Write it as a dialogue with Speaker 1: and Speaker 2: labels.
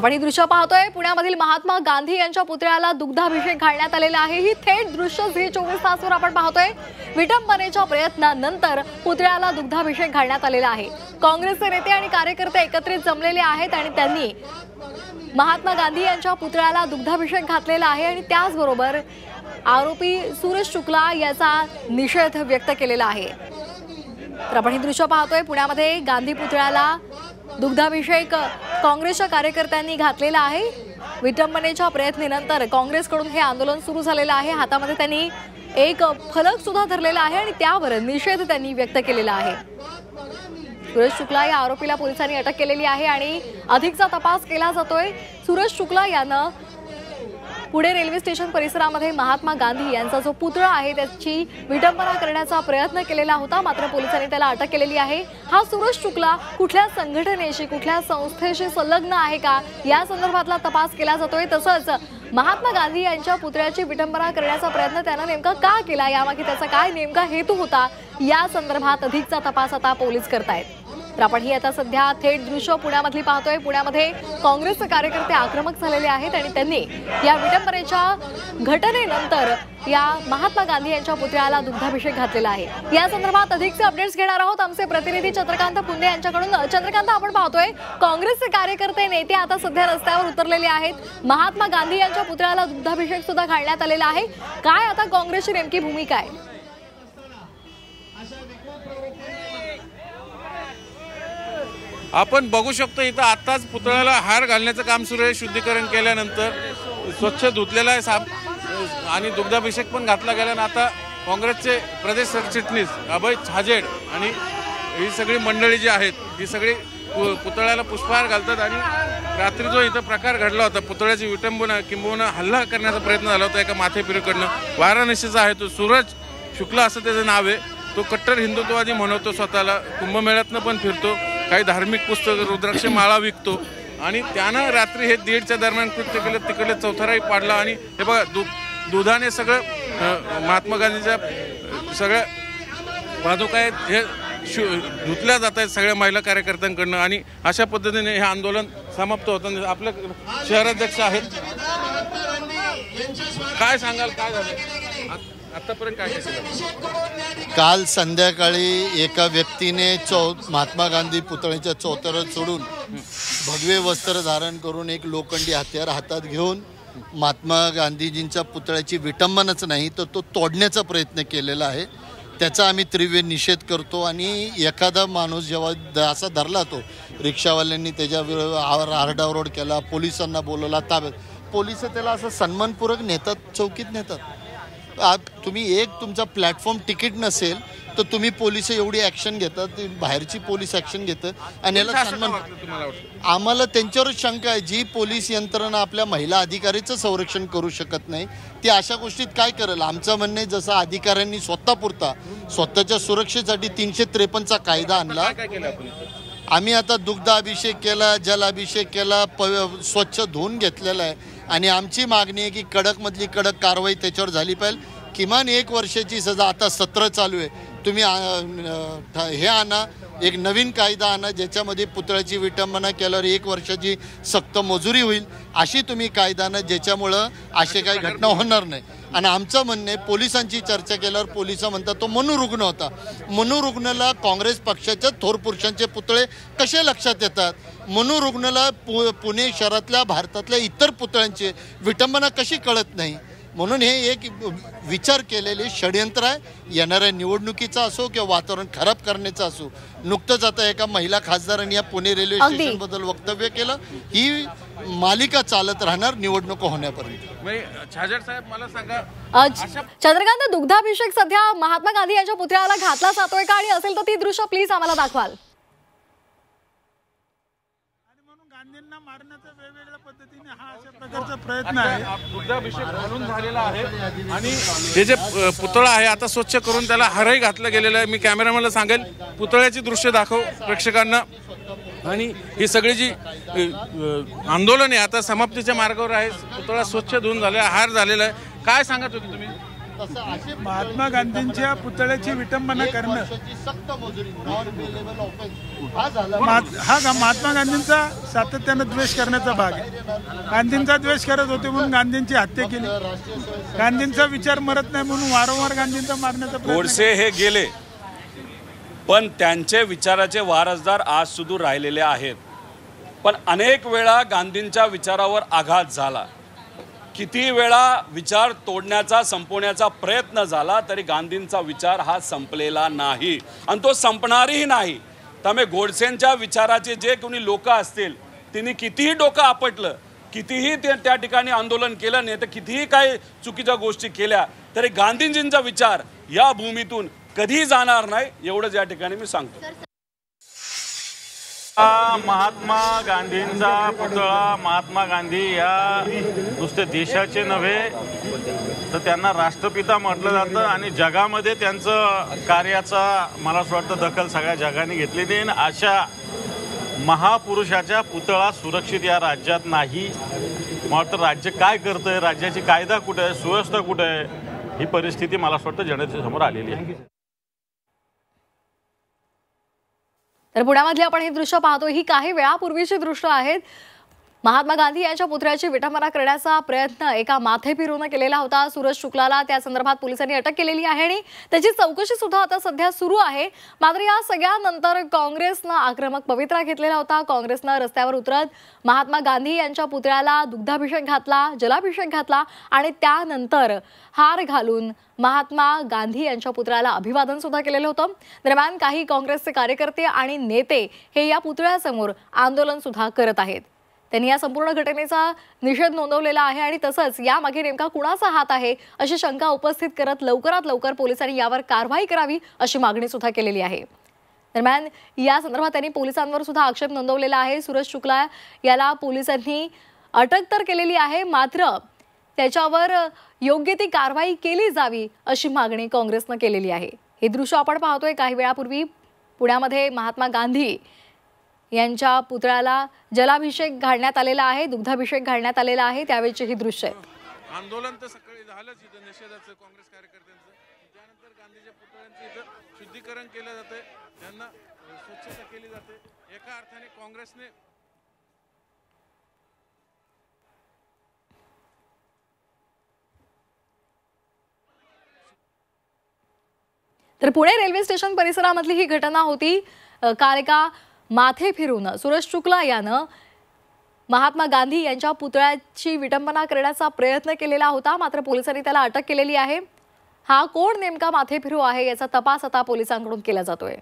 Speaker 1: आपण ही दृश्य पाहतोय पुण्यामधील महात्मा गांधी यांच्या पुतळ्याला दुग्धाभिषेक घालण्यात आलेला आहे। ही थेट दृश्य झी 24 तासवर आपण पाहतोय। विटंबनेच्या प्रयत्नानंतर पुतळ्याला दुग्धाभिषेक घालण्यात आलेला आहे। काँग्रेसचे नेते आणि कार्यकर्ते एकत्रित जमलेले आहेत आणि त्यांनी महात्मा गांधी यांच्या पुतळ्याला दुग्धाभिषेक घातलेला आहे आणि त्याचबरोबर आरोपी सूरज शुक्ला याचा निषेध व्यक्त केलेला आहे। तर आपण ही दृश्य पाहतोय पुण्यामध्ये गांधी पुतळ्याला दुग्धाभिषेक काँग्रेसच्या कार्यकर्त्यांनी घातलेला आहे। विटंबनेच्या प्रयत्नानंतर काँग्रेसकडून हे आंदोलन सुरू झालेलं आहे। हातामध्ये त्यांनी एक फलक सुद्धा धरलेला आहे आणि त्यावर निषेध त्यांनी व्यक्त केलेला आहे। सूरज शुक्ला या आरोपीला पोलिसांनी अटक केलेली आहे आणि अधिकचा तपास केला जातोय। सूरज शुक्ला यानं पुणे रेल्वे स्टेशन परिसरामध्ये महात्मा गांधी यांचा जो पुतळा आहे त्याची विटंबना करण्याचा प्रयत्न केलेला होता, मात्र पोलिसांनी त्याला अटक केलेली आहे। हा सूरज शुक्ला कुठल्या संघटनेशी कुठल्या संस्थेशी संलग्न आहे का या संदर्भातला तपास केला जातोय। तसंच महात्मा गांधी यांच्या पुतळ्याची विटंबना करण्याचा प्रयत्न त्याने नेमका का केला, यामागे त्याचा काय नेमका हेतू होता या संदर्भात अधिकचा तपास आता पोलीस करतायत। तर आपण ही आता सध्या थेट दृश्य पुण्यामधली पाहतोय। पुण्यामध्ये काँग्रेसचे कार्यकर्ते आक्रमक झालेले आहेत आणि त्यांनी या विटंबनेच्या घटनेनंतर या महात्मा गांधी यांच्या पुतळ्याला दुग्धाभिषेक घातलेला आहे। या संदर्भात अधिकचे अपडेट्स घेणार आहोत आमचे प्रतिनिधी चंद्रकांत पुंदे यांच्याकडून। चंद्रकांत, आपण पाहतोय काँग्रेसचे कार्यकर्ते नेते आता सध्या रस्त्यावर उतरलेले आहेत। महात्मा गांधी यांच्या पुतळ्याला दुग्धाभिषेक सुद्धा घालण्यात आलेला आहे। काय आता काँग्रेसची नेमकी भूमिका आहे?
Speaker 2: आपण बघू शकतो इथं आताच पुतळ्याला हार घालण्याचं काम सुरू आहे। शुद्धीकरण केल्यानंतर स्वच्छ धुतलेला आहे आणि दुग्धाभिषेक पण घातला गेला। आता काँग्रेसचे प्रदेश सरचिटणीस अभय छाजेड आणि ही सगळी मंडळी जी आहेत ही सगळी पुतळ्याला पुष्पहार घालतात आणि रात्री जो इथं प्रकार घडला होता पुतळ्याची विटंबना किंबहुना हल्ला करण्याचा प्रयत्न झाला होता एका माथेफिरूकडनं, वाराणसीचा आहे तो सूरज शुक्ला असं त्याचं नाव आहे। तो कट्टर हिंदुत्ववादी म्हणवतो स्वतःला, कुंभमेळ्यातनं पण फिरतो, काही धार्मिक पुस्तकं रुद्राक्ष माळा विकतो आणि त्यानं रात्री हे 1:30च्या दरम्यान कृत्य केलं। तिकडे चौथराही पाडला आणि हे बघा दुधाने सगळं महात्मा गांधीच्या सगळ्या पादुका आहेत हे धुतल्या जात आहेत सगळ्या महिला कार्यकर्त्यांकडनं आणि अशा पद्धतीने हे आंदोलन समाप्त होतं। आपल्या शहराध्यक्ष आहेत, काय सांगाल, काय झालं आतापर्यंत, काय केलं?
Speaker 3: काल संध्याकाळी एका व्यक्तीने महात्मा गांधी पुतळ्याच्या चौथऱ्यात सोडून भगवे वस्त्र धारण करून एक लोखंडी हत्यार हातात घेऊन महात्मा गांधीजींच्या पुतळ्याची विटंबनाच नाही तर तो तोडण्याचा प्रयत्न केलेला आहे। त्याचा आम्ही तीव्र निषेध करतो आणि एखादा माणूस जेव्हा असा धरला तो रिक्षावाल्यांनी त्याच्यावर आरडाओरड केला, पोलिसांना बोलवला ताब्यात, पोलिस त्याला असं सन्मानपूर्वक नेतात, चौकीत नेतात। तुम्ही एक तुमचा प्लॅटफॉर्म तिकीट नसेल तर तुम्ही पोलिस एवढी ॲक्शन घेतात, बाहेरची पोलीस ॲक्शन घेतं आणि याला सन्मान। आम्हाला त्यांच्यावरच शंका आहे, जी पोलीस यंत्रणा आपल्या महिला अधिकारीचं संरक्षण करू शकत नाही ती अशा गोष्टीत काय करेल? आमचं म्हणणं आहे जसं अधिकाऱ्यांनी स्वतःपुरता स्वतःच्या सुरक्षेसाठी 353चा कायदा आणला, आम्ही आता दुग्धाभिषेक केला, जलाभिषेक केला, स्वच्छ धुवून घेतलेला आहे आणि आमची मागणी आहे की कडकमधली कडक कारवाई त्याच्यावर झाली पाहिजे। किमान 1 वर्षाची सजा, आता सत्र चालू आहे, तुम्ही हे आणा, एक नवीन कायदा आणा ज्याच्यामध्ये पुतळ्याची विटंबना केल्यावर 1 वर्षाची सक्त मजुरी होईल, अशी तुम्ही कायदा आणा ज्याच्यामुळं असे काही घटना होणार नाही। आणि आमचं म्हणणं आहे, पोलिसांची चर्चा केल्यावर पोलिस म्हणतात तो मनोरुग्ण होता, मनोरुग्णाला काँग्रेस पक्षाच्या थोर पुरुषांचे पुतळे कसे लक्षात येतात? मनोरुग्णाला पुणे शहरातल्या भारतातल्या इतर पुतळ्यांची विटंबना कशी कळत नाही? म्हणून हे एक विचार केलेले षडयंत्र आहे। येणाऱ्या निवडणुकीचा असो किंवा वातावरण खराब करण्याचा असो। नुकतंच आता एका महिला खासदारांनी या पुणे रेल्वे स्टेशनबद्दल वक्तव्य केलं, ही मालिका चालत राहणार निवडणूक होण्यापर्यंत।
Speaker 2: छाजेड साहेब, मला सांगा,
Speaker 1: चंद्रकांत, दुग्धाभिषेक सध्या महात्मा गांधी यांच्या पुतळ्याला घातला जातोय का आणि असेल तर ती दृश्य प्लीज आम्हाला दाखवाल?
Speaker 4: गांधींना मारण्याचा वेगवेगळ्या पद्धतीने हा अशा प्रकारचा प्रयत्न आहे।
Speaker 2: दुग्धाभिषेक घालून झालेला आहे आणि हे जे पुतळा आहे आता स्वच्छ करून त्याला हारही घातलं गेलेलं आहे। मी कॅमेरामॅनला सांगेल पुतळ्याची दृश्य दाखव प्रेक्षकांना। आणि ही सगळी जी आंदोलन आहे आता समाप्तीच्या मार्गावर आहे। पुतळा स्वच्छ धुवून झाला, हार झालेला आहे। काय सांगत होते तुम्ही?
Speaker 3: तसं असे
Speaker 4: महात्मा गांधींच्या पुतळ्याची विटंबना करणं
Speaker 3: वर्षाची सक्त मजुरी नॉन पेलेबल ऑफेन्स हा झाला
Speaker 4: महात्मा गांधींचा सातत्यानं द्वेष करण्याचा भाग आहे. गांधींचा द्वेष करत होते म्हणून गांधींची हत्या केली. गांधींचा विचार मरत नाही म्हणून वारंवार गांधींचा मारण्याचा प्रयत्न
Speaker 5: गोडसे हे गेले, पण त्यांचे विचाराचे वारसदार आज सुद्धा राहिलेले आहेत. पण अनेक वेळा गांधींच्या विचारावर आघात झाला, किती वेळा विचार तोडण्याचा संपवण्याचा प्रयत्न झाला तरी गांधींचा विचार हा संपलेला नाही आणि तो संपणारही नाही. त्यामुळे गोडसेंच्या विचाराचे जे कोणी लोक असतील त्यांनी कितीही डोकं आपटलं, कितीही त्या ठिकाणी आंदोलन केलं नाही तर कितीही काही चुकीच्या गोष्टी केल्या तरी गांधीजींचा विचार या भूमीतून कधी जाणार नाही एवढंच या ठिकाणी मी सांगतो.
Speaker 6: महात्मा गांधींचा पुतळा, महात्मा गांधी या नुसते देशाचे नव्हे तर त्यांना राष्ट्रपिता म्हटलं जातं आणि जगामध्ये त्यांचं कार्याचा मला असं वाटतं दखल सगळ्या जगाने घेतलेली आहे. अशा महापुरुषाच्या पुतळा सुरक्षित या राज्यात नाही. मला वाटतं राज्य काय करतंय, राज्याची कायदा कुठे आहे, सुव्यवस्था कुठे आहे, ही परिस्थिती मला असं वाटतं जनतेच्या समोर आलेली आहे.
Speaker 1: तर पुण्यामधली आपण हे दृश्य पाहतो, ही काही वेळापूर्वीची दृश्य आहेत. महात्मा गांधी यांच्या पुतळ्याची विटंबना करण्याचा प्रयत्न एका माथेफिरूने केलेला होता. सूरज शुक्लाला त्या संदर्भात पोलिसांनी अटक केलेली आहे आणि त्याची चौकशी सुद्धा आता सध्या सुरू आहे. मात्र या सगळ्यानंतर काँग्रेसनं आक्रमक पवित्रा घेतलेला होता. काँग्रेसनं रस्त्यावर उतरत महात्मा गांधी यांच्या पुतळ्याला दुग्धाभिषेक घातला, जलाभिषेक घातला आणि त्यानंतर हार घालून महात्मा गांधी यांच्या पुतळ्याला अभिवादन सुद्धा केलेलं होतं. दरम्यान काही काँग्रेसचे कार्यकर्ते आणि नेते हे या पुतळ्यासमोर आंदोलन सुद्धा करत आहेत. त्यांनी या संपूर्ण घटनेचा निषेध नोंदवलेला आहे आणि तसंच यामागे नेमका कुणाचा हात आहे अशी शंका उपस्थित करत लवकरात लवकर पोलिसांनी यावर कारवाई करावी अशी मागणी सुद्धा केलेली आहे. दरम्यान या संदर्भात त्यांनी पोलिसांवर सुद्धा आक्षेप नोंदवलेला आहे. सूरज शुक्ला याला पोलिसांनी अटक तर केलेली आहे, मात्र त्याच्यावर योग्य ती कारवाई केली जावी अशी मागणी काँग्रेसनं केलेली आहे. हे दृश्य आपण पाहतोय. काही वेळापूर्वी पुण्यामध्ये महात्मा गांधी यांच्या पुतळ्याला जलाभिषेक घालण्यात आलेला आहे, दुग्धाभिषेक घालण्यात आलेला आहे, त्यावेळेची ही दृश्य आहेत.
Speaker 2: आंदोलन तर सकाळी झालंच इथं निषेधाचं काँग्रेस कार्यकर्त्यांचं. त्यानंतर गांधीच्या पुतळ्यांचं इथं शुद्धीकरण केलं जाते, त्यांना स्वच्छता केली जाते. एका अर्थाने काँग्रेसने
Speaker 1: तर पुणे रेल्वे स्टेशन परिसरामधली ही घटना होती. काल एका माथे फिरून सूरज शुक्ला यानं महात्मा गांधी यांच्या पुतळ्याची विटंबना करण्याचा प्रयत्न केलेला होता, मात्र पोलिसांनी त्याला अटक केलेली आहे. हा कोण नेमका माथेफिरू आहे याचा तपास आता पोलिसांकडून केला जातोय.